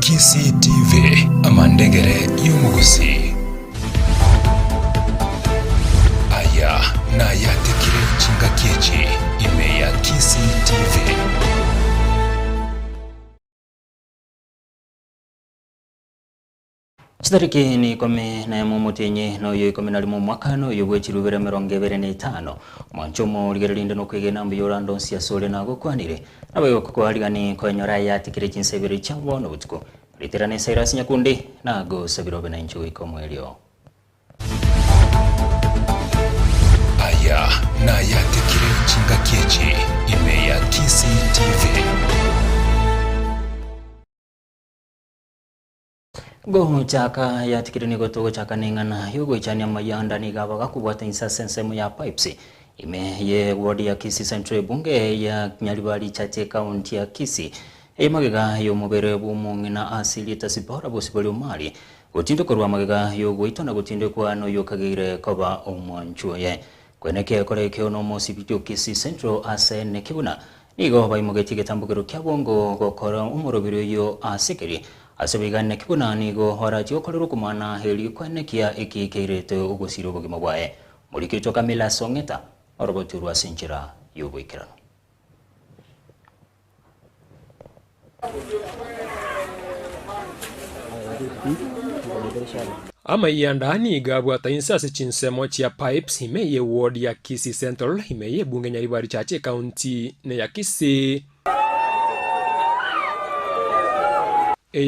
Chinsa TV amandegere y'umuguzi aya nayatekire nshinga kyechi ime ya Chinsa TV. Chitariki ni kome na mutenye no yo kome na limu mwaka no yo gwechirubere 25 mwanchomo ligerinde no kwegena mbiyora ndonsi ya sole na gokwanire abayo kukwalingani konyora ya tikire Chinsa Ibere chabo no butuko literane Cyrus Nyakundi na go sabirobe na ncho ikomwelio aya na yatekire nshinga kyechi ime ya Chinsa TV. Go chaka ya tikirini gotogo chaka ningana yugo chanya mayanda ni gabaga kubwata insasensemo ya pipes ime ye ward ya Kisii Central bunge ya Nyalibali chache county ya Kisii magega yo mubere bumungi na asili tasipora bosibali umali gutindo korwa magega yo goitona gutinde kwa no yo kagire koba omwanchuo ye kweneke koreke no mosibito Kisii Central asene kibuna nigo bayimugeti getambugero kyabongo gokora umurobiro yo asikiri asabigane kibuna nigo horaji okorero kumana heli kwanekia ikikirete ugusiro bogimo bwae muri kicho Kamila Songeta oroboturwa sinchira yubwikirano ama yandani gabwata insase chinsemo chia pipes himeye ward ya Kisii Central himeye bunge Nyalibali chache county ne ya Kisii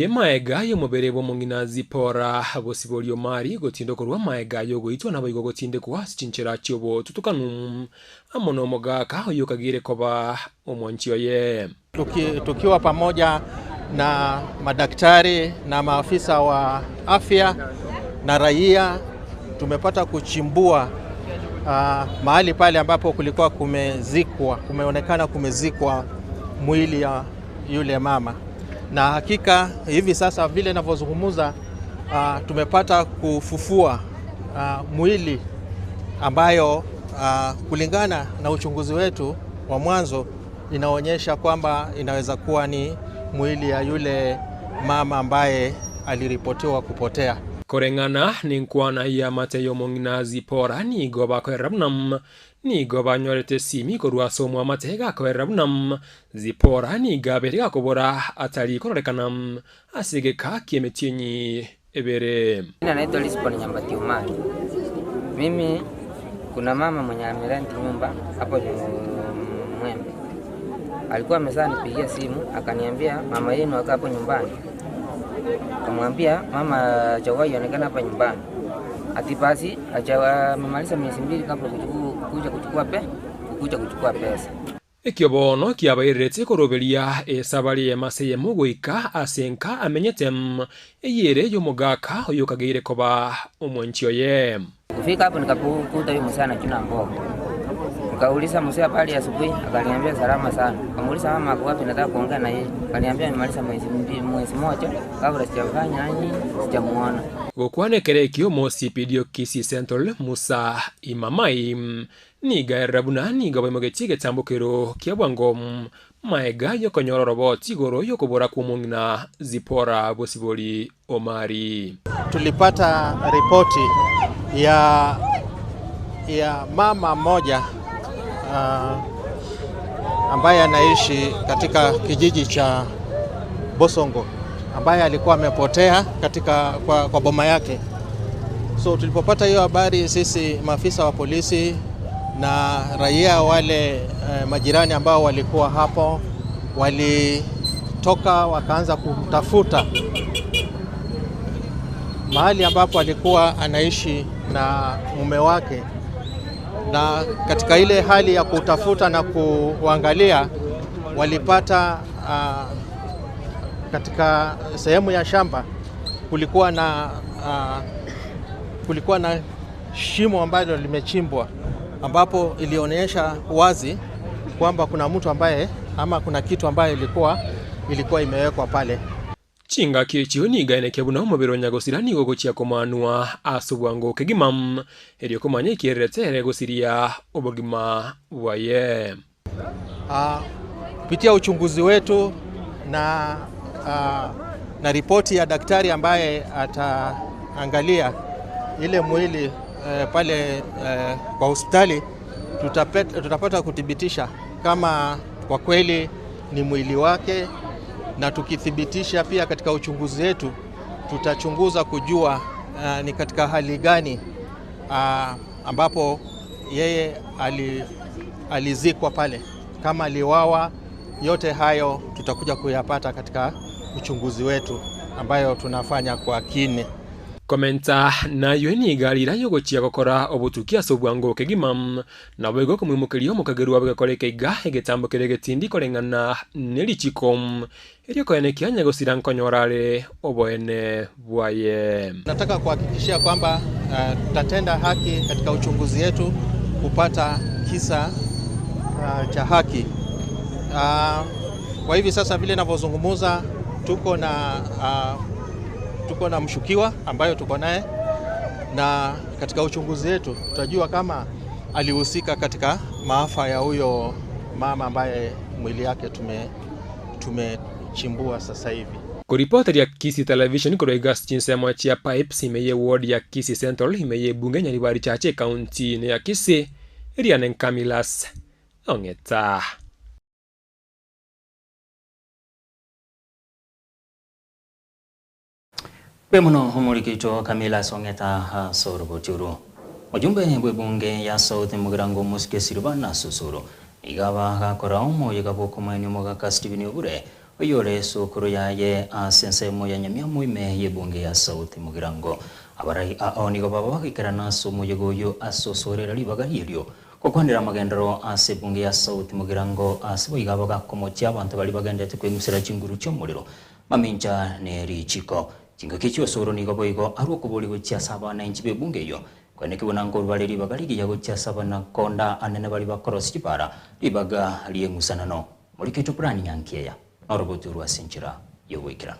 maega yo mubere bo mungina zipora bosiboli omari gotindo korwa maega yo goitwa na bayigo gotinde kwa chinchira chyobo tutukanu amono mogaka yo kagire koba omwanchio ye tukiwa pamoja na madaktari na maafisa wa afya na raia tumepata kuchimbua mahali pale ambapo kulikuwa kumeonekana kumezikwa mwili ya yule mama. Na hakika hivi sasa vile ninavyozungumza tumepata kufufua mwili ambayo kulingana na uchunguzi wetu wa mwanzo inaonyesha kwamba inaweza kuwa ni mwili ya yule mama ambaye aliripotiwa kupotea. Korengana ni nkwana ya Mateyo mongina zipora ni goba kwerabnam ni goba nyorete simi korwa somwa matega kwerabnam zipora ni gaberega kobora atali kororekanam asigeka kiemetinyi Ibere. Mimi naitwa Lisbon Nyambati Umari. Mimi kuna mama mwenye amerenti nyumba hapo Mwembe. Alikuwa amesana nipigia simu akaniambia mama yenu akaa hapo nyumbani. Kamwambia mama Chawai anaonekana hapa nyumbani. Ati basi amemaliza miezi 2 kabla kuja kuchukua pesa. Ekyobono kyabairete koroberia esabali emaseye mugoika asenka amenyetem eyere yomogaka oyo kagire koba omwanchio ye. Kufika hapo nikakuta yule msana jina mboga. Nikauliza msee pale asubuhi akaniambia salama sana. Kamuuliza mama ako wapi nataka kuongea na yeye. Akaniambia nimaliza mwezi 1 kabla sijafanya nini sijamuona. Gokwane kerekyo mosipidio Kisii Central Musa Imamai ni gairabuna ni gabaimogechige tambokero kyabwangom maega yokonyoro robot igoro yokobora kumungina zipora bosiboli omari. Tulipata ripoti ya mama moja ambaye anaishi katika kijiji cha Bosongo ambaye alikuwa amepotea kwa boma yake. So tulipopata hiyo habari sisi maafisa wa polisi na raia wale majirani ambao walikuwa hapo walitoka wakaanza kutafuta mahali ambapo alikuwa anaishi na mume wake, na katika ile hali ya kutafuta na kuangalia walipata katika sehemu ya shamba kulikuwa na shimo ambalo limechimbwa ambapo ilionyesha wazi kwamba kuna mtu ambaye ama kuna kitu ambaye ilikuwa imewekwa pale. Chinga kichiyo ni gaine kebuna umubiro nyagosira ni gogochia komanua asubwango kegimam erio komanye kierete gosiria obogima waye. Kupitia uchunguzi wetu na na ripoti ya daktari ambaye ataangalia ile mwili pale kwa hospitali, tutapata kuthibitisha kama kwa kweli ni mwili wake, na tukithibitisha pia katika uchunguzi wetu tutachunguza kujua ni katika hali gani ambapo yeye alizikwa pale, kama aliwawa. Yote hayo tutakuja kuyapata katika uchunguzi wetu ambayo tunafanya kwa kine. Komenta na yoni galira yogo chia gukora obutukia sobwango kegimam na bwego kumwimukirio mukagerwa bagakoreke gahe getambo keregetindi korengana nelichikom erio koene kyanya gosira nkonyorare oboene bwaye. Nataka kuhakikishia kwamba tutatenda haki katika uchunguzi wetu kupata kisa cha haki. Kwa hivi sasa vile ninavyozungumza tuko na mshukiwa ambayo tuko naye, na katika uchunguzi wetu tutajua kama alihusika katika maafa ya huyo mama ambaye mwili yake tumechimbua sasa hivi. Kuripoti ya Kisii Television kuroiga Chinsa ya Pipes imeye ward ya Kisii Central imeye bunge Nyaribari chache county ya Kisii Rianen Kamilas ongeta. Bemuno humurikito Kamila Songeta Soroboturu. Ojumbe bwe bunge ya South Mugirango Muske Silvana Susuru. Igaba gakora umuyaga boko mwenye mugaka Stephen Ibere. Oyore sokoro yaye sensemo ya nyamya muime ye bunge ya South Mugirango. Abarai aonigo baba bakikerana so muyago yo asosorera libagaririo. Kokwanira magendero ase bunge ya South Mugirango asibo igaba gakomocha abantu bali bagendete kwemusira chinguru cyomuriro. Maminja ne richiko. Chingakichwa soro ni goboigo arukubuli gucha saba na inchibe bunge yo kwene kibonango baleri bagaligi ya gucha saba na konda anene bali bakorosi kipara libaga liyengusanano muri keto plani yankeya orobotu rwa senchira yo wikira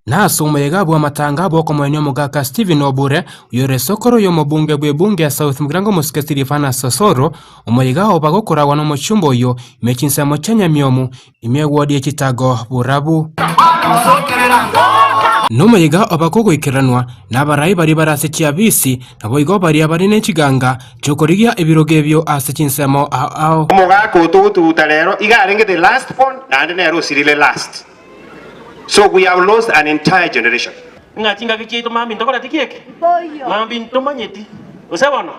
Naso umuyega bwa matanga bwoko mwenye mugaka Stephen Ibere uyore sokoro yo mubunge bwe bunge ya South Mugirango Muske Silvana Susuru umuyega obagokora wano mu cyumbo yo imechinsa mu cyanyamyomu imewodi ekitago burabu n'umuyega obakogoikiranwa n'abarayi bari barase bisi nabo igo bari abari n'ekiganga cyokorigia ebiroge byo asechinsemo ao umugaka utugutuguta rero igarenge the last one and nero sirile last. So we have lost an entire generation. Ngachinga kichito mami ndokora tikieke. Mami ntomanyeti. Usabona.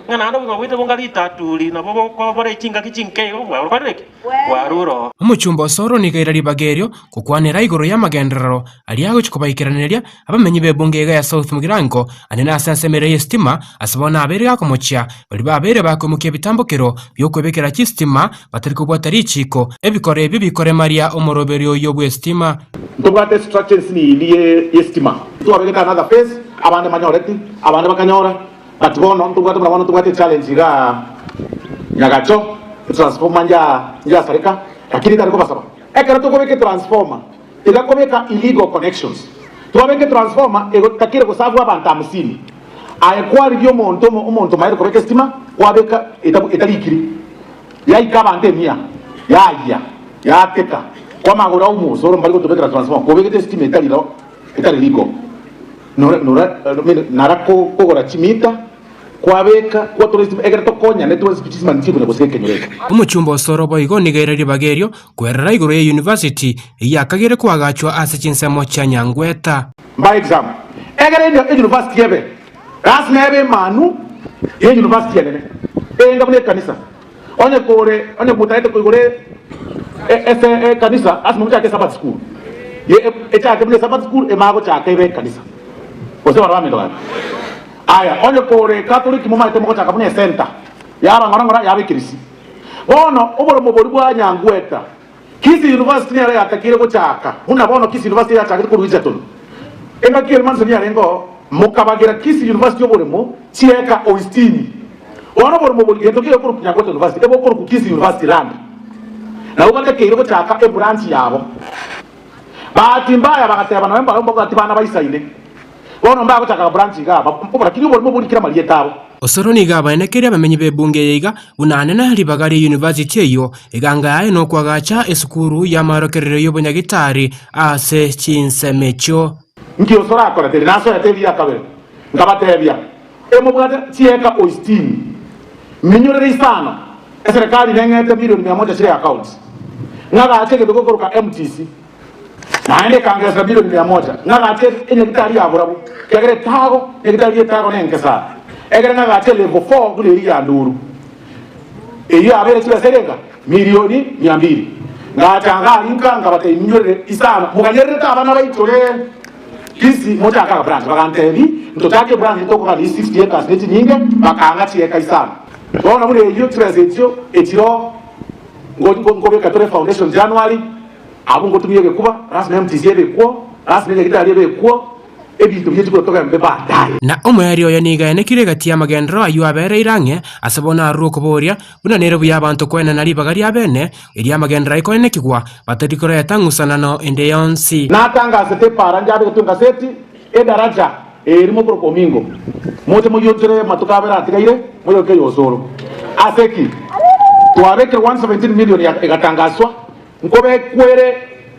Ngana ndo ngwite bongali tatuli na bobo ko bore chinga kichinke wa bareke. Waruro. Umuchumbo soro ni gairari bagerio kukwanira igoro ya magenderero aliyago chikobaikiraneria abamenyi bebungega ya South Mugirango anena asansemere yestima asabona abere yakomochya bali babere bakomuke bitambokero byokwebekera kistima batari kubwatari ichiko ebikore bibikore Maria omoroberio yo bwestima ndobwate structures ni iliye yestima tuwabegeta another phase abande manyoreti abande bakanyora batubono ndobwate challenge ga nyagacho transformer nja sarika lakini tariko basaba ekara to kobeke transformer ila kobeka illegal connections to kobeke transformer ego takire ko savu abantu 50 ayekwali byo umuntu mayire kobeke stima wabeka etalikiri yaika bante 100 ya teka kwa magora umusoro mbali ko tobeka transformer kobeke stima etali legal narako kogora chimita kwabeka kwa tourism egera tokonya networks bitisima ntibu na boseke nyoreka umuchumbo soro boigo nigairari bagerio kwerera igoro ya university yakagere kwagachwa asechinsa cha Nyangweta by exam egera ino university yebe rasnebe manu ye university yene ngabune kanisa onye butaite kuigore kanisa asmu mchake Sabbath school ye echake mune Sabbath school emago chake ibe kanisa osema ramendo gani aya onye kore Catholic muma itemo chaka mune center yaba ngorangora yabe kirisi bono uboro mobori bwa Nyangweta Kisii University yale atakire ko chaka una bono Kisii University ya chaka ko ruizaton enga kile manzo ni alengo mukabagira Kisii University yoboremo chieka oistini ono boro mobori gento kile ko Nyangweta University ebo ko Kisii University land na ubate kile ko chaka e branch yabo bahati mbaya bakateba na bemba bati bana bayisaine bono mbako chaka branch ga bakubura kiri boro mobori kira mali yetabo Osoroni gabanekeria bamenyi bebunge yiga bunanena libagari university eyo iganga yae no kwagacha esukuru ya marokerero y'obonyagitari ase Chinsa mecho nki osora akora tele naso ya tebia kabere ngabatebia emubwate chieka oistini minyorere isano serikali nengete milioni 100 shire account ngaga ateke bigokoroka MTC naende kangesa milioni 100 ngaga ateke enyagitari aburabu kagere tago enyagitari tago nenkesa egere ngaga ateke level 4 kule iri ya nduru iyo abere chiba serenga milioni 200 ngatanga inka ngabate minyorere isano muganyerere abana baitore kisi moja akaka branch bakantevi mtotake branch toko kali 60 acres neti nyinge bakanga chieka isano bona muri iyo transaction etiro ngobe katore foundation January abo ngotumiyege kuba rasme MTC yebekuo rasme ngitari yebekuo ebintu byinshi kutoka mbeba dai na omweri oyo nigaenekire gati ya magendero ayu abere irange asabona aruko boria buna nero buya abantu kwena nali bagari abene eri amagendero ikoenekigwa batarikora yatangusanano ende yonsi natangaze te paranja abe kutunga seti edaraja erimo prokomingo mote moyotere matukabera atigaire moyoke yosoro aseki tuareke 117 million yagatangazwa ngobe kwere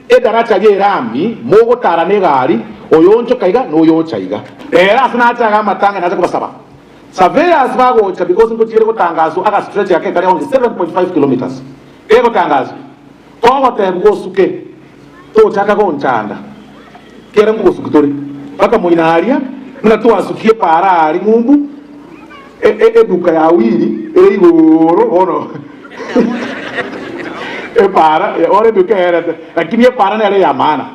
edaraja yerami mogo tarane gari oyoncho kaiga no yocha iga era sinacha ga matanga naza kubasaba surveyors bagocha because ngotire kutangazo aka stretch yake kari on 7.5 kilometers ego tangazo tongo tembo suke to chaka ko nchanda kera ngo sukutore baka moinaria mna to asukie para ali ngumbu eduka ya wili igoro ono para ore duka era lakini para na ile ya maana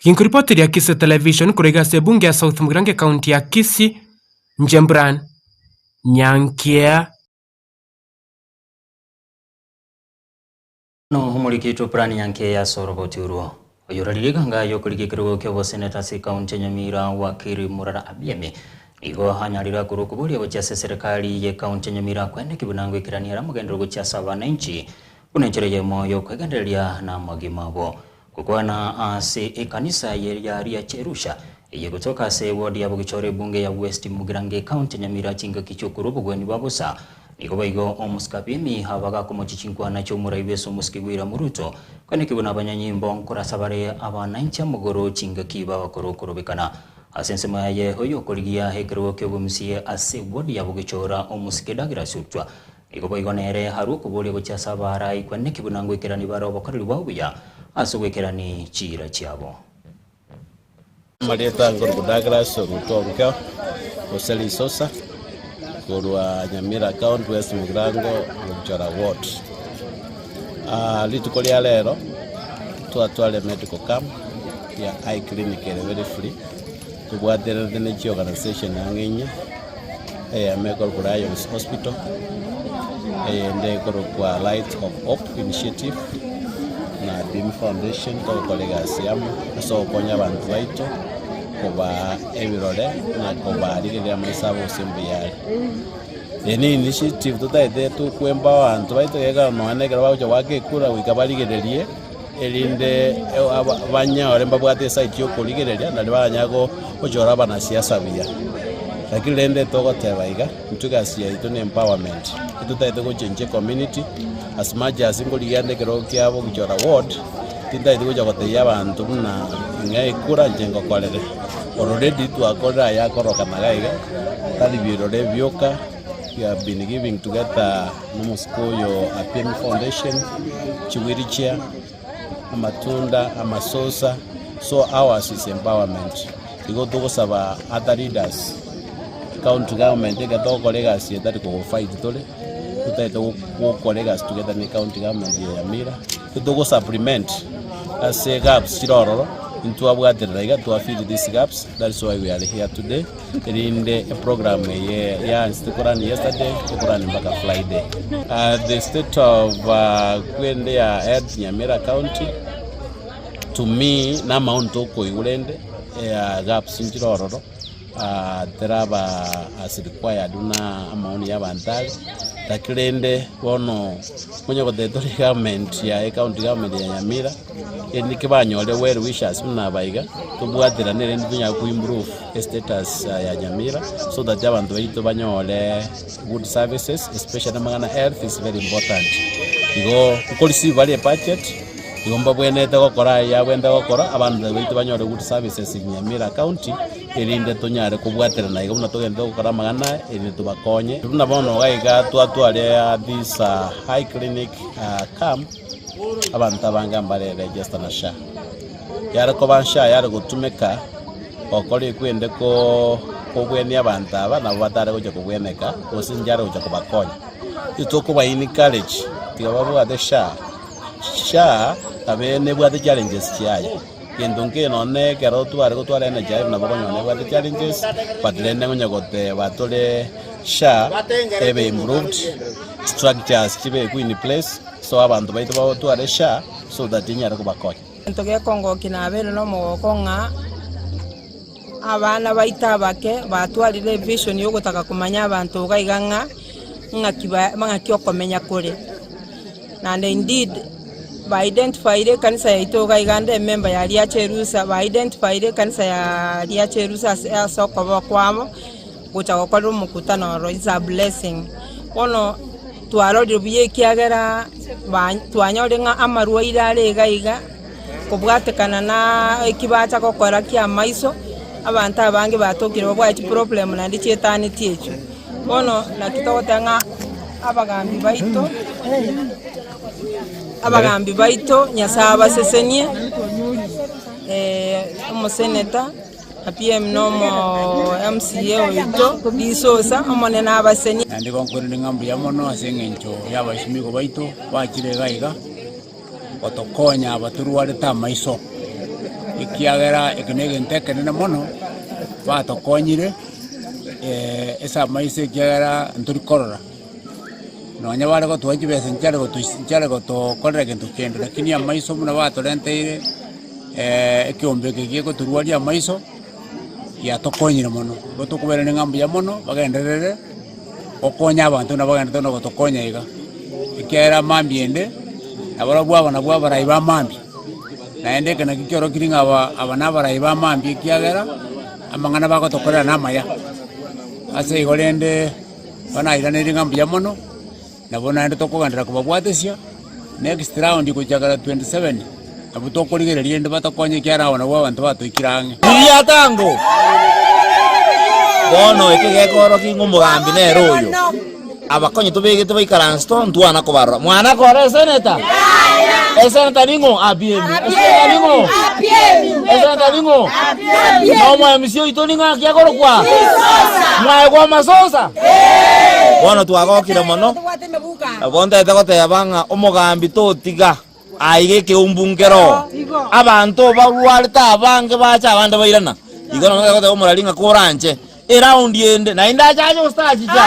Kinkuripoti ya Kisii Television kurega bunge ya South Mugirange County ya Kisii Njembran Nyankia no humurikito prani Nyankia ya soroboti uruo oyoraririga ngayo kurigikiro kyo seneta si county Nyamira wakiri Murara Abiemi igo hanyarira kurukuburia gocha serikali ye county Nyamira kwende kibunango ikirania ra mugendero gocha wananchi kunenchereye moyo kwegenderia na magimabo kukwana ase ekanisa ya Cherusha iye kutoka ase ward ya Bugichore bunge ya West Mugirange County Nyamira chinga kichukuru bugweni babusa niko baigo omuskapimi habaga kumochichinkwa na chomura ibeso muskigwira muruto kane kibuna abanyanyimbo nkorasabare abananchi amugoro chinga kiba bakorokorobekana asensema yaye hoyo korigia hekero kyobumsiye ase ward ya Bugichora omuskedagira sutwa niko baigo nere haruko bole gochasa bara ikwane kibunango ikirani baro bakoriri babuya asugwekerani chira chiabo Marieta ngorbudagra sorutonka oseli sosa korwa Nyamira account West Mugirango Bugichora ward litukolia lero twatwale medical camp ya eye clinic very free tubwadere the organization yangenya medical Lions hospital and kwa Light of Hope initiative na Beam Foundation to kolega siamu so konya abantu baito kuba ebirore na kuba ligera musabo simbiyali eni initiative tutaite tu kwemba abantu baito yega no anegera bajo wake kura wikabaligererie elinde abanya oremba bwate site yo kuligereria na banyago ojora bana siasa bia lakini lende togo tebaiga mtugasia ito ni empowerment tutaite ko change community as much as ingoliande kero kyabo Bugichora ward tindaite ko jagoteya abantu na ngai kura jengo kolere already to akora ya koroka magaiga tali birore bioka we have been giving together numuskoyo a Beam Foundation chiwirichia amatunda amasosa so ours is empowerment igo saba other leaders county government get all colleagues that go fight tole tutaite ko colleagues together ni county government ya Nyamira to supplement as gaps chiroro into abwateraiga to fill these gaps. That's why we are here today in the program yeah institution yesterday tukurani mpaka Friday the state of kwende at Nyamira county to me na mount ko igulende gaps chiroro teraba as required una amaoni y'abantali takirende bono kunyo kotetori government ya county government ya Nyamira endike banyole well wishes muna baiga tubwatira nere ndunya ku improve status ya Nyamira so that abantu baito banyole good services, especially amagana health is very important. Igo ukolisi vale budget igomba bwenete gukora ya bwenda gukora abantu baito banyole good services in Nyamira county irinde tonyare kubwatira na igomna tugende gukora magana iri tubakonye tunabono gaiga twatwale this high clinic camp abantu abanga mbare register na SHA yara ko bansha yara gutumeka okore kwende ko bweni abantu aba na batare kujya kubweneka osinjara kujya kubakonya itoko ba in college tigababu ade SHA abene bwate challenges chiaye yendonke none kero tware ko tware na jive na bakonyo ne bwate challenges patlende ngonya gote batole SHA ebe improved structures chibe ku in place so abantu baito ba tware SHA so that inyara kubakonya ntoge kongo kinabere no mokonga abana baita bake batwalire vision yo gutaka kumanya abantu gaiganga ngakyo komenya kure and indeed by identified kanisa ya ito gaigande member ya Cyrus by identified kanisa ya Cyrus as soko kwamo gutaka kwa mukutano ro is a blessing ono twalodi biye kiagera twanyore nga amarwa irale gaiga kubwatekana na ekibata kokora kya maiso abantu abange batokire bwa iki problem na ndi chetani tiecho ono na kitotanga abagambi baito nyasaba sesenie umuseneta APM nomo MCA oito bisosa amone na abaseni ndi konkore ngambu ya mono asengencho yabashimiko baito bakire gaiga otokonya abaturwale ta maiso ikiagera ekenege ntekene na mono batokonyire esa maiso ikiagera nturi korora nonya bale ko twajibese nchale ko to korera kintu kendo lakini ya maiso muna batolenteire ekiombe kigiko turwali ya maiso ya tokonyire mono gotokubera ngambu ya mono bagenderere okonya abantu nabagenda no gotokonya iga ikiagera mambiende abara bwabo na bwabo raiba mambi naende kana kikyoro kiringa abana baraiba mambi kiagera amangana bako tokorera namaya ase igolende bana iraneri ngambu ya mono nabona ndo tokogandira kubabwatesia next round kuchagara 27 abutokorigere liende batakonye kyara wana abantu batoikirange ya tango bono ekegekoro kingumugambi neroyo abakonye tubegete baikaransto twana kobarra mwana kore seneta seneta ningo APM seneta ningo seneta ningo no mwa misio itoninga kyakoro kwa mwa kwa masosa bono twagokire mono abonda etagote yabanga omugambi totiga aigeke umbungero abantu barwale tabange bacha abandi bairana igono etagote omuralinga kuranje around yende na indachaje ustachicha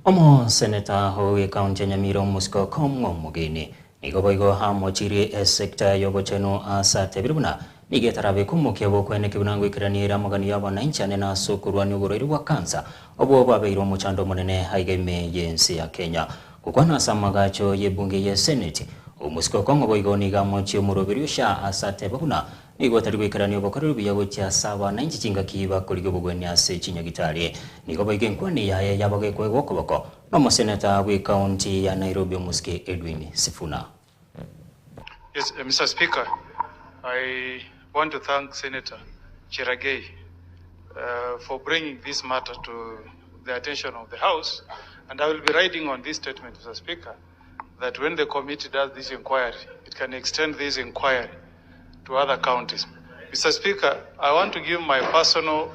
Omo Senator Howe County Nyamira Musko Kongo Mugini Nigoboigo Hamochiri sector Yogocheno Asate Biruna Nigetarabe Kumukebo Kwene Kibunangu Ikranira Mogani Yabanancha na Sokurwani Ugoriri wa Kansa Obo Babeiro Muchando Monene Haigeme Yensi ya Kenya Kukwana Samagacho Yebunge ye Senate Umusko Kongo Boigo Nigamochi Murobirusha Asate Biruna Nigo taribikirani obokorubya gocha sawa na inchinga kiba kuligo bugweni ase chinyagitari nigo bayigenkwani yaye yabage kwego koboko no Senator we county ya Nairobi Muske Edwin Sifuna. Yes, Mr. Speaker, I want to thank Senator Cheragei for bringing this matter to the attention of the House, and I will be riding on this statement, Mr. Speaker, that when the committee does this inquiry, it can extend this inquiry to other counties. Mr. Speaker, I want to give my personal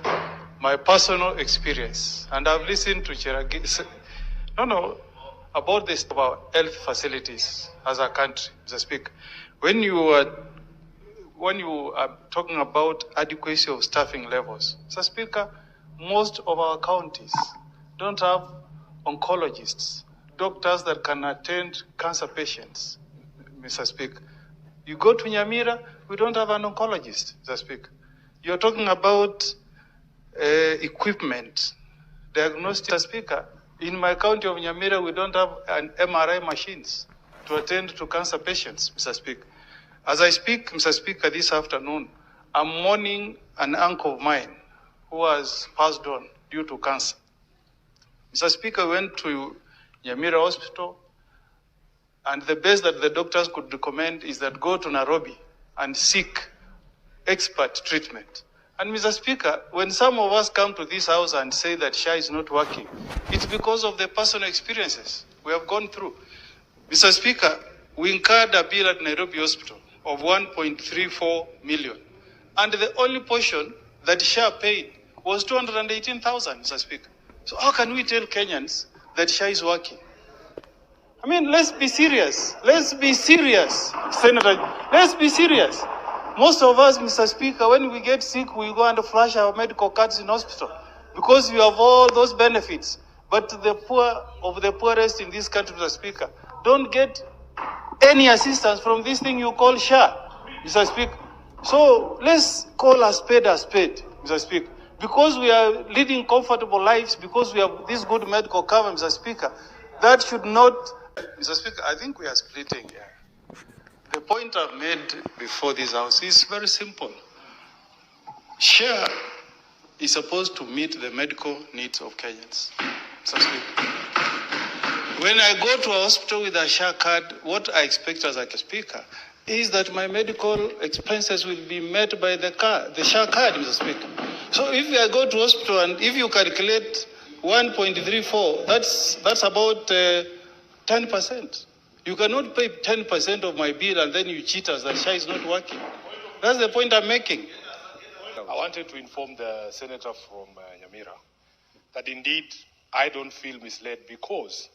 experience, and I've listened to Cheragei about this about health facilities as a country, Mr. Speaker. When you are talking about adequacy of staffing levels, Mr. Speaker, most of our counties don't have oncologists, doctors that can attend cancer patients, Mr. Speaker. You go to Nyamira, we don't have an oncologist, Mr. Speaker. You're talking about equipment, diagnostic. Speaker, in my county of Nyamira, we don't have an MRI machines to attend to cancer patients, Mr. Speaker. As I speak, Mr. Speaker, this afternoon, I'm mourning an uncle of mine who has passed on due to cancer. Mr. Speaker, went to Nyamira Hospital, and the best that the doctors could recommend is that go to Nairobi and seek expert treatment. And Mr. Speaker, when some of us come to this house and say that SHA is not working, it's because of the personal experiences we have gone through. Mr. Speaker, we incurred a bill at Nairobi Hospital of 1.34 million. And the only portion that SHA paid was 218,000, Mr. Speaker. So how can we tell Kenyans that SHA is working? I mean, let's be serious. Let's be serious, Senator. Let's be serious. Most of us, Mr. Speaker, when we get sick, we go and flash our medical cards in hospital because we have all those benefits. But the poor of the poorest in this country, Mr. Speaker, don't get any assistance from this thing you call SHA, Mr. Speaker. So let's call a spade, Mr. Speaker. Because we are leading comfortable lives, because we have this good medical cover, Mr. Speaker, that should not... Mr. Speaker, I think we are splitting here. The point I've made before this house is very simple. SHA is supposed to meet the medical needs of Kenyans. Mr. Speaker. When I go to a hospital with a SHA card, what I expect as a speaker is that my medical expenses will be met by the SHA card, Mr. Speaker. So if I go to hospital and if you calculate 1.34, that's about 10%. You cannot pay 10% of my bill and then you cheat us that SHA is not working. That's the point I'm making. I wanted to inform the senator from Nyamira that indeed I don't feel misled, because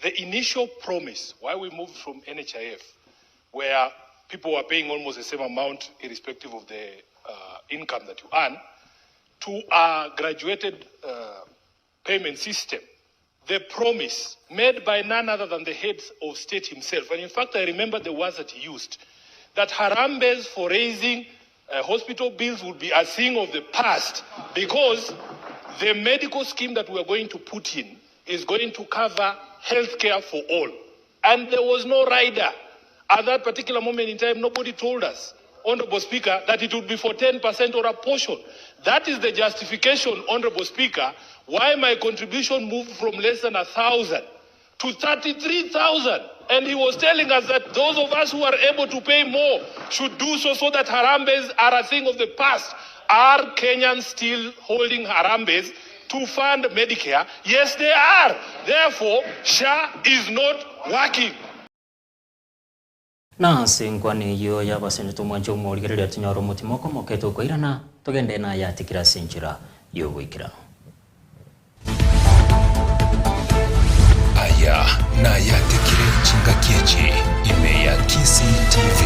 the initial promise, why we moved from NHIF, where people were paying almost the same amount irrespective of the income that you earn, to a graduated payment system, the promise made by none other than the head of state himself, and in fact I remember the words that he used, that Harambes for raising hospital bills would be a thing of the past, because the medical scheme that we are going to put in is going to cover health care for all. And there was no rider. At that particular moment in time, nobody told us, Honorable Speaker, that it would be for 10% or a portion. That is the justification, Honorable Speaker, why my contribution moved from less than 1,000 to 33,000. And he was telling us that those of us who are able to pay more should do so that Harambes are a thing of the past. Are Kenyans still holding Harambes to fund Medicare? Yes, they are. Therefore, SHA is not working. Na singwani yo ya basentu mwanjo murigerera tunyaro mutimoko moketo koirana tugende na ya tikira sinjira yo wikira. Aya na ya tikire chinga kiechi ime ya Kisi TV.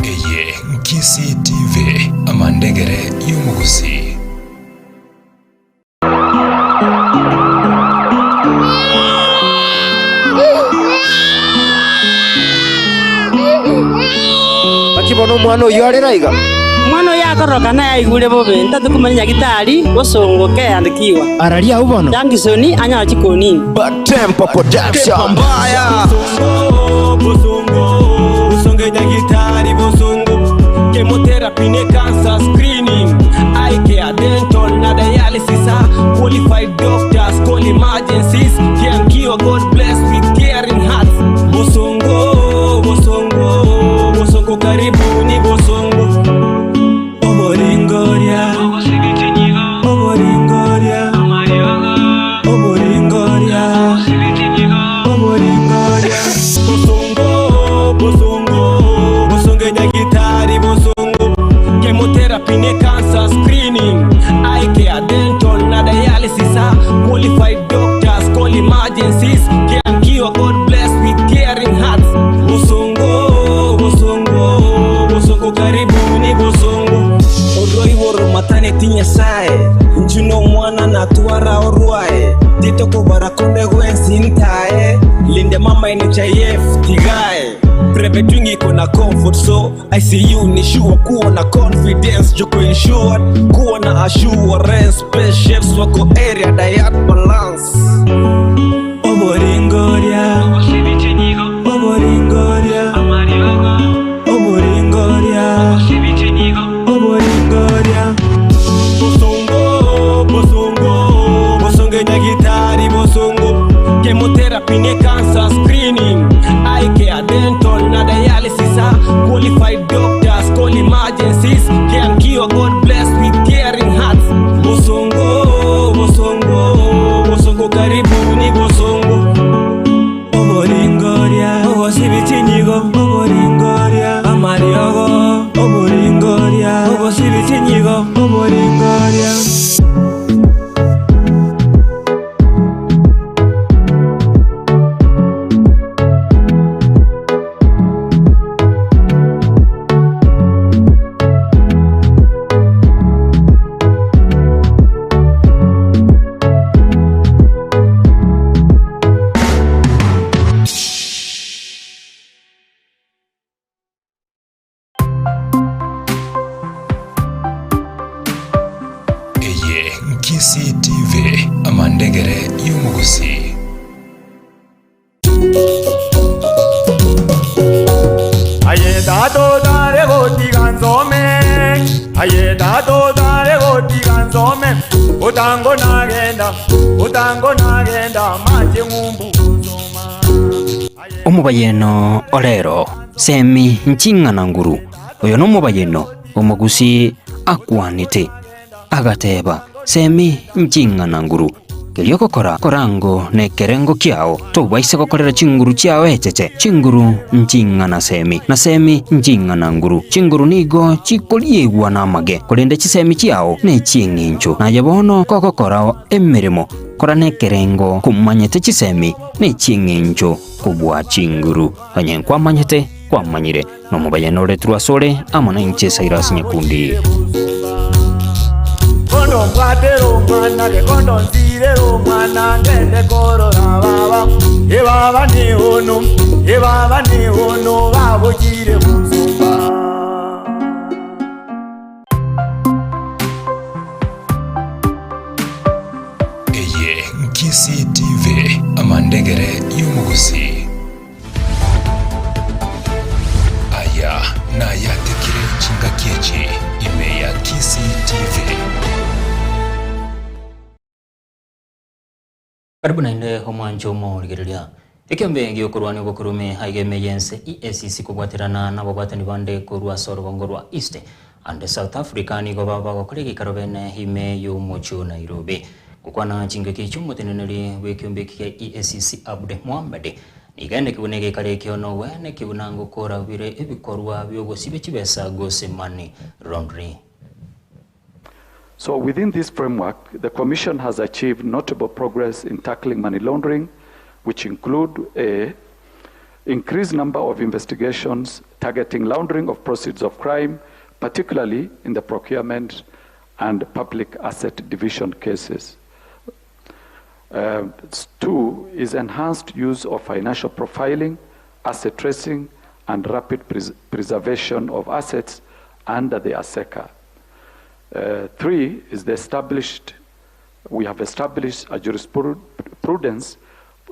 Eye Kisi TV amandegere yumugusi. Kibono mwana uyu ari raiga mwana yakoroka na yaigure bobe ntatu kumanya gitari gosongoke yandikiwa araria ubono Jangsoni anya chikoni Batempo production mbaya bosonge ya gitari bosongo chemotherapy ne cancer screening eye care dental na dialysis qualified doctors call emergencies can cure. God bless with caring hearts bosongo karibuni bosongo oboringoria bosongo nyagitari bosongo chemotherapy ne cancer screening eye care dental na dialysis qualified doctors call emergencies can cure. God bless with caring hearts bosongo karibuni bosongo odoi woro matane tinya sae njuno mwana na tuara orwae tito ko barakonde gwensintae linde mama NHIF tigae between iko na comfort, so I see you ni sure kuwa na confidence, joko insured kuwa na assurance, spaceships wako area diet balance. Oboringoria Oboringoria Amarioga Oboringoria Oboringoria Bosongo nyagitari bosongo chemotherapy ne cancer screening eye care dental na dialysis qualified doctors call emergencies can cure God bless with caring hearts. Bosongo karibuni bosongo Oboringoria Obosibitinigo Oboringoria Amariogo Oboringoria Obosibitinigo Oboringoria. CCTV amandegere y'umugusi. Ayedado dare goti ganzome, ayedado dare goti ganzome, utango nagenda maje ngumbu. Omubayeno olero semi nchingana nguru oyo nomubayeno omugusi akwanite agateba semi nchingana nguru kiliokokora korango nekerengo kiao tobaise kokorera chinguru chiao echeche chinguru nchingana semi na semi nchingana nguru chinguru nigo chikoliegwa na mage kolende chisemi chiao ne chinginchu na yabono kokokora emirimo kora nekerengo kumanyete chisemi ne chinginchu kubwa chinguru kanye kwamanyete kwamanyire no mubayeno letrua sole amona inche Cyrus Nyakundi. Kondo mwatero mwana ke kondo nzirero mwana ngende korora baba e baba ni ono babugire muzumba. Eye CCTV amandegere y'umugusi. Aya na yatekire chinga kiechi ime ya CCTV. Karibu na inde homwancho muligereria ikiombe ngiokorwani gokurume haigeme yense EACC kubwatirana na babwatani bande kurwa sorongorwa East and South Africa ni gobaba gokorege karobene hime y'umucho Nairobi kukwana chingeki cy'umuteneneri w'ikiombe kya EACC Abde Mohamed igende kibunege kare kyono wene kibunango kora bire ebikorwa byogosibe kibesa gose money laundering. So within this framework, the Commission has achieved notable progress in tackling money laundering, which include a increased number of investigations targeting laundering of proceeds of crime, particularly in the procurement and public asset division cases. Two is enhanced use of financial profiling, asset tracing, and rapid preservation of assets under the ASECA. Three is we have established a jurisprudence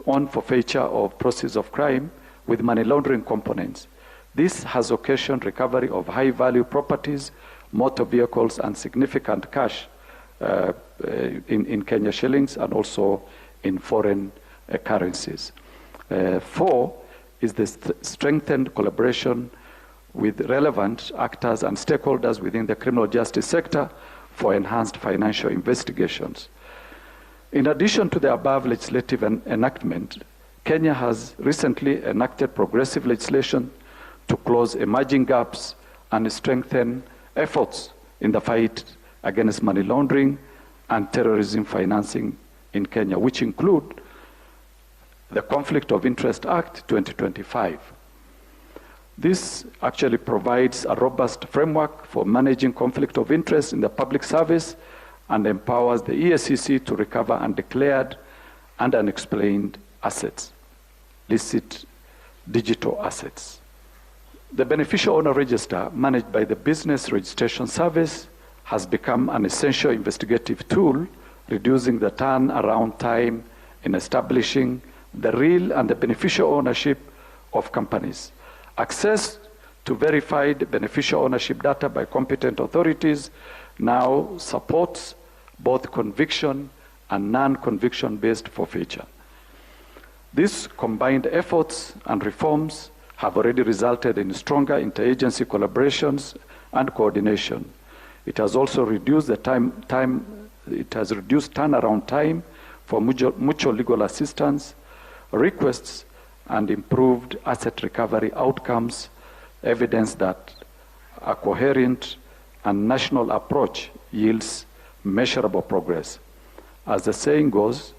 on forfeiture of proceeds of crime with money laundering components. This has occasioned recovery of high-value properties, motor vehicles, and significant cash in Kenya shillings and also in foreign currencies. Four is the strengthened collaboration with relevant actors and stakeholders within the criminal justice sector for enhanced financial investigations. In addition to the above legislative enactment, Kenya has recently enacted progressive legislation to close emerging gaps and strengthen efforts in the fight against money laundering and terrorism financing in Kenya, which include the Conflict of Interest Act 2025. This actually provides a robust framework for managing conflict of interest in the public service and empowers the EACC to recover undeclared and unexplained assets, illicit digital assets. The beneficial owner register managed by the Business Registration Service has become an essential investigative tool, reducing the turnaround time in establishing the real and the beneficial ownership of companies. Access to verified beneficial ownership data by competent authorities now supports both conviction and non-conviction based forfeiture. These combined efforts and reforms have already resulted in stronger interagency collaborations and coordination. It has also reduced the turnaround time for mutual legal assistance, requests, and improved asset recovery outcomes, evidence that a coherent and national approach yields measurable progress. As the saying goes,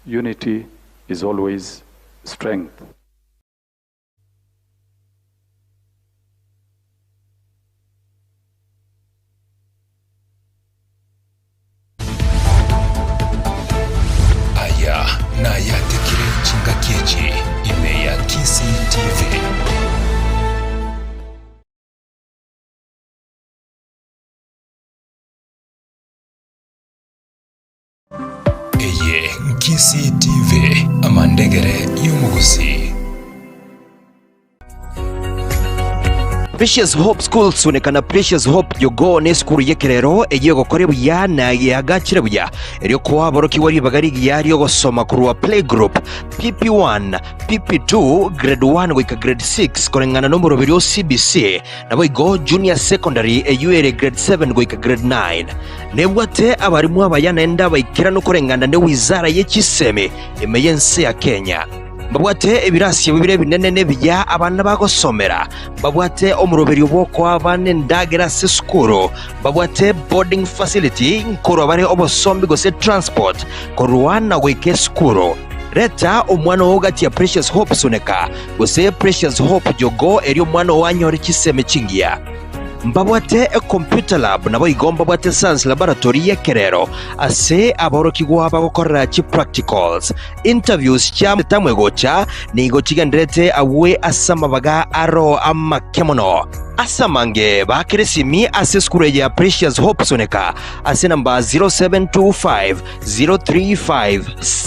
unity is always strength. Na yatekire Chinga Kiechi ime ya Kisi TV. Eye Kisi TV amandegere y'umuguzi. Precious Hope School sunekana Precious Hope yogo ne skuru yekerero egiye gukore buya na yagakire buya eryo kwa boroki wari bagari yari yo gusoma kuruwa play group PP1 PP2 grade 1 wika grade 6 korengana no murobero CBC nabo igo junior secondary eyuere grade 7 wika grade 9 nebwate abarimu abayana enda bayikira no korengana ne wizara y'ekiseme emeyense ya Kenya. Babwate ebirasi bibire binene bijya abana bagosomera, babwate omuroberi oboko abane ndagera se skuro, babwate boarding facility nkoro bare obosombi gose transport korwana weke skuro. Reta omwana wogati ya Precious Hope suneka gose Precious Hope jogo eri omwana wanyore kiseme chingia. Mbabwate a computer lab nabo igomba bwate science laboratory yekerero ase aboroki gwaba gukora chi practicals interviews cha tamwe gocha ni gochigendrete awe asama baga aro amakemono asamange bakeresimi ase skure ya Precious Hope soneka ase namba 0725 035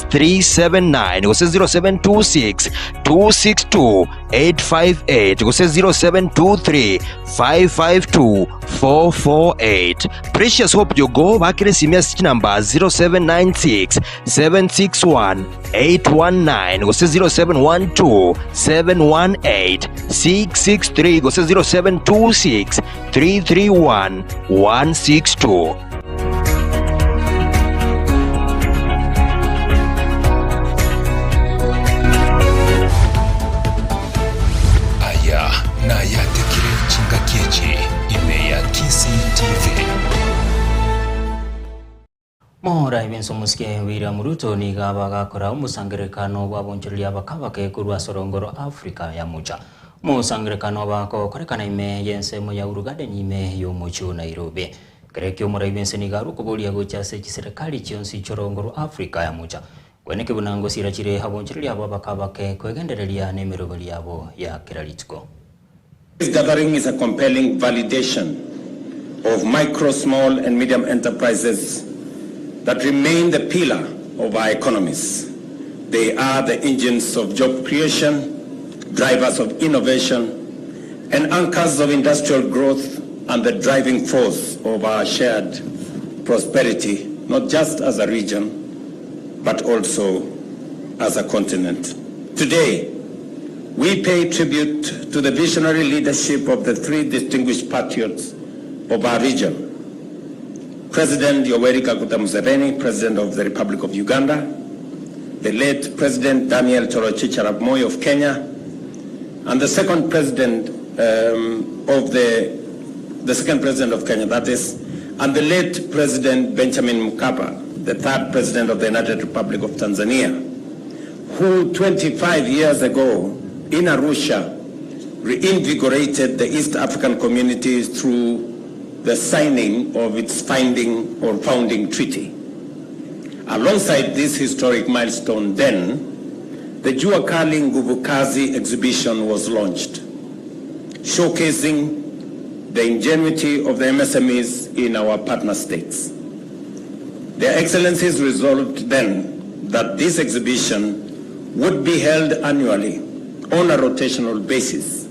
379 gose 0726 262 858 gose 0723 552-448. Precious Hope Jogo bakeresimi ase namba 0796 761 819 gose 0712 718 663 gose 0726 331 162. Na yatekire Chinga Kiechi ime ya Kisi TV. Mora ibenso muske William Ruto ni gabaga kora umusangirekano wabonjeri abakabake kurwa sorongoro Afrika ya mucha. Musangirekano bako korekana ime yense mo ya urugade ime yo mucho Nairobi. Kerekyo mora ibense ni garu kubolia gocha se kiserikali chionsi chorongoro Afrika ya mucha. Kweneke bunango sirachire habonjeri abakabake kwegenderelia nemerobali yabo ya kiralitiko. This gathering is a compelling validation of micro, small and medium enterprises that remain the pillar of our economies. They are the engines of job creation, drivers of innovation, and anchors of industrial growth and the driving force of our shared prosperity, not just as a region, but also as a continent. Today, we pay tribute to the visionary leadership of the three distinguished patriots of our region. President Yoweri Kaguta Museveni, President of the Republic of Uganda, the late President Daniel Toroitich arap Moi of Kenya, and the second President the second President of Kenya, that is, and the late President Benjamin Mkapa, the third President of the United Republic of Tanzania, who 25 years ago in Arusha reinvigorated the East African communities through the signing of its founding treaty. Alongside this historic milestone then, the Jua Kali Nguvu Kazi exhibition was launched, showcasing the ingenuity of the MSMEs in our partner states. Their Excellencies resolved then that this exhibition would be held annually on a rotational basis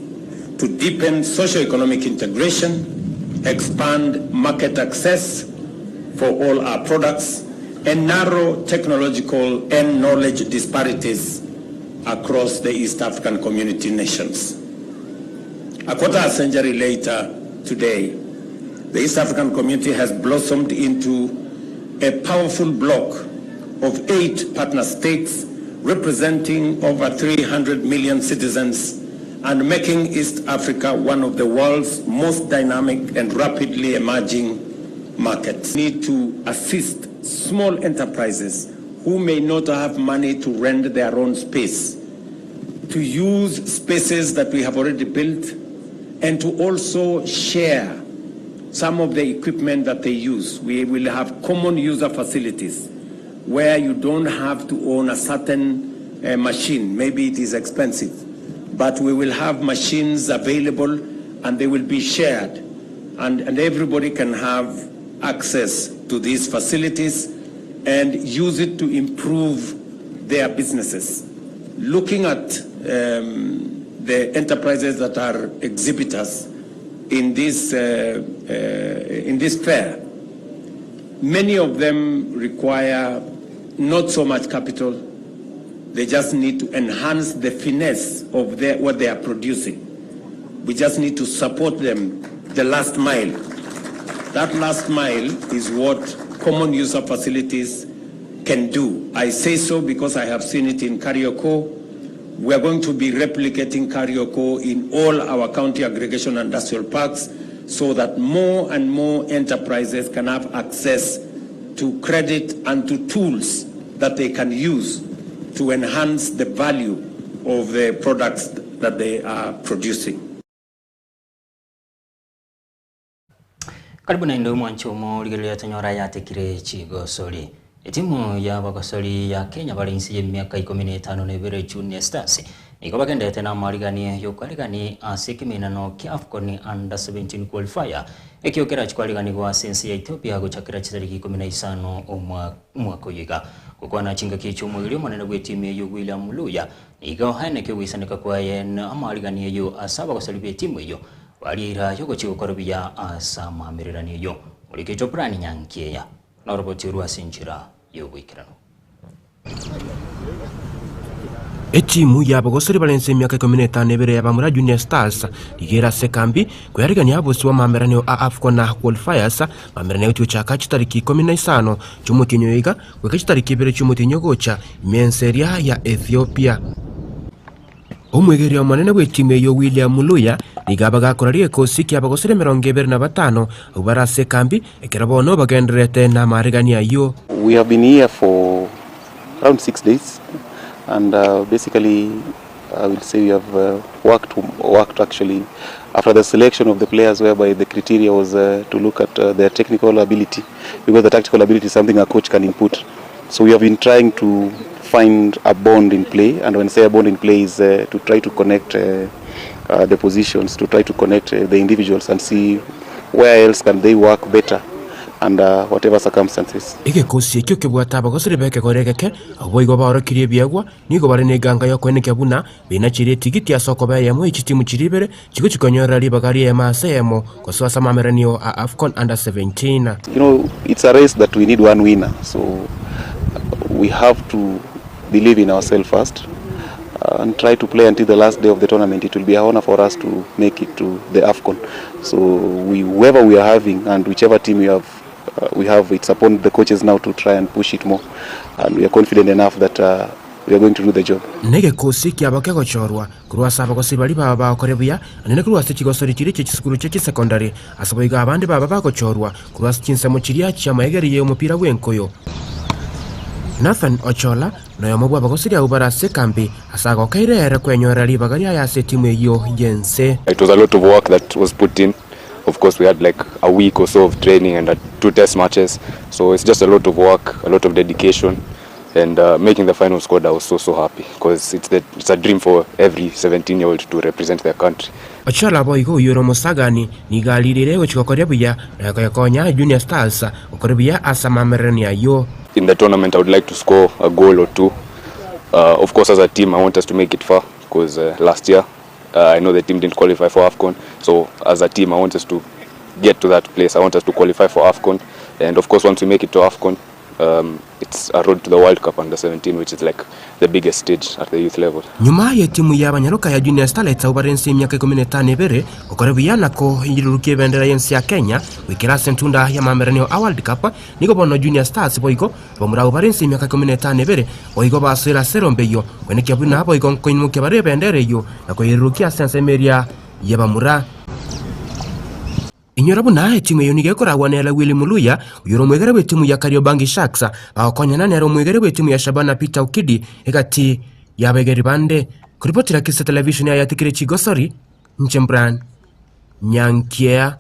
to deepen socio-economic integration, expand market access for all our products, and narrow technological and knowledge disparities across the East African community nations. A quarter century later today, the East African community has blossomed into a powerful bloc of 8 partner states representing over 300 million citizens and making East Africa one of the world's most dynamic and rapidly emerging markets. We need to assist small enterprises who may not have money to rent their own space, to use spaces that we have already built, and to also share some of the equipment that they use. We will have common user facilities where you don't have to own a certain machine. Maybe it is expensive, but we will have machines available and they will be shared, and everybody can have access to these facilities and use it to improve their businesses. Looking at the enterprises that are exhibitors in this fair, many of them require not so much capital. They just need to enhance the finesse of what they are producing. We just need to support them the last mile. That last mile is what common user facilities can do. I say so because I have seen it in Karioko. We are going to be replicating Karioko in all our county aggregation industrial parks so that more and more enterprises can have access to credit and to tools that they can use to enhance the value of the products that they are producing. Karibu na ndo mwanchomo ligelea tanyora ya tekire chigosori. Timu ya Bagosori ya Kenya balinsi ya miaka 15 na Ibere Junior Stars niko bakendete na marigani yokarigani asekiminano kia AFCON under 17 qualifier ekiokera chikwaligani kwa sensi ya Ethiopia guchakira chitariki 15 mwaka yiga kukwana chinga kichumu ilio manene gwe timu ya William Muluya niga hane kyo wisanika kwa yen amarigani yo asaba Bagosori timu yo walira yoko chikokorobya asama mirirani yo ulikicho plani nyankeya na roboti ruasinjira yobwikirano. Etimu ya Bagosori balense miaka 15 Ibere ya Bamura Junior Stars ligera sekambi kuyarigani abosi wa mameranyo a AFCON na qualifiers mameranyo tuchaka chitariki 15 cyumutinyo yiga kwekachitariki Ibere cyumutinyo gocha imenseria ya Ethiopia. Omwegeri wa manene we timu yo William Muluya ligabaga korari ekosi kya Bagosori 25 ubara sekambi ekerabono bagenderete na marigani ayo. We have been here for around 6 days. And basically, I will say we have worked actually after the selection of the players, whereby the criteria was to look at their technical ability, because the tactical ability is something a coach can input. So we have been trying to find a bond in play, and when I say a bond in play is to try to connect the positions, to try to connect the individuals and see where else can they work better under whatever circumstances. Ike kosi kyo kebwata Bagosori beke koregeke aboigo baorokirie biagwa nigo bare neganga yo kweneke buna bina chire tigiti ya soko baye mu ichitimu chiribere chiko chikonyora libagari ya masemo koswa sama meranio a AFCON under 17. You know, it's a race that we need one winner, so we have to believe in ourselves first and try to play until the last day of the tournament. It will be an honor for us to make it to the AFCON. So whoever we are having and whichever team we have, it's upon the coaches now to try and push it more, and we are confident enough that we are going to do the job. Nege kosi kya bakego chorwa kurwasa Bagosori bali baba korebuya anene kurwasa Kigosori kiri cy'isukuru cyo secondary asaboyiga abandi baba bako chorwa kurwasa Chinsa mu kiriya cya mayegeriye umupira w'enkoyo. Nathan Ochola na yomobwa Bagosori ubara sekambi asaga kairere kwenyora libagari ya timu yo yense. It was a lot of work that was put in. Of course, we had like a week or so of training and 2 test matches. So it's just a lot of work, a lot of dedication, and making the final squad. I was so happy because it's a dream for every 17-year-old to represent their country. Ochola boy ko yoro musagani ni galirire gochikokoria buya na konya Junior Stars okoribia asama merenia yo. In the tournament, I would like to score a goal or two. Of course, as a team, I want us to make it far because last year, I know the team didn't qualify for AFCON. So as a team, I want us to get to that place. I want us to qualify for AFCON. And of course, once we make it to AFCON, it's a road to the World Cup under 17, which is like the biggest stage at the youth level. Nyuma ya timu ya banyaruka ya Junior Stars ubarense imyaka 15 ibere okoribia nako yirurukie bendera yensi ya Kenya wikira sentunda ya mameranio a World Cup niko bono Junior Stars boiko bomura ubarense imyaka 15 ibere boiko basira serombeyo weneke abuna boiko koinuke bare bendera yo nako yirurukia sensemeria ya bamura. Inyora na timu yonige koragwa nela Willy Muluya uyoro mwegere we timu ya Kariobangi Sharks akonya nero mwegere we timu ya Shabana Peter Ukidi egati yabegeri bande kuripotira Kisa television ya Tikire Chigosori Nchembran Nyankea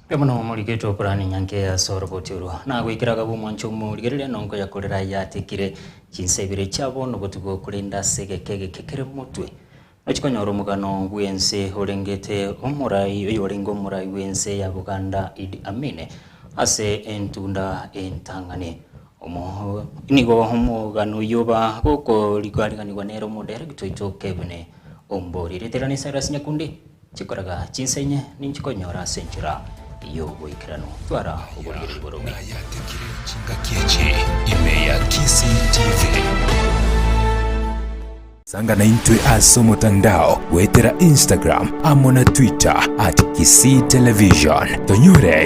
Kemano muriketo Brani Nyankea sorobotiro na gwikiraga bumwancho murigerere nonko yakorera ya Tikire Chinsa Ibere chabo no gotugo kurinda segekege kekere mutwe. Achikonyoro mugano gwense orengete omurai yorengo murai gwense ya Buganda Idi Amine ase entunda entangane omo nigo homugano yoba goko ligariganirwa nero modere gitoito kebune ombori reterani Cyrus Nyakundi chikoraga chinsenye ninchikonyora senchira iyo boikrano twara oborire boromi Chingakieche Imeya Kisi TV Sangana intwe aso mutandao wetera Instagram amona Twitter @Kisi Television tonyore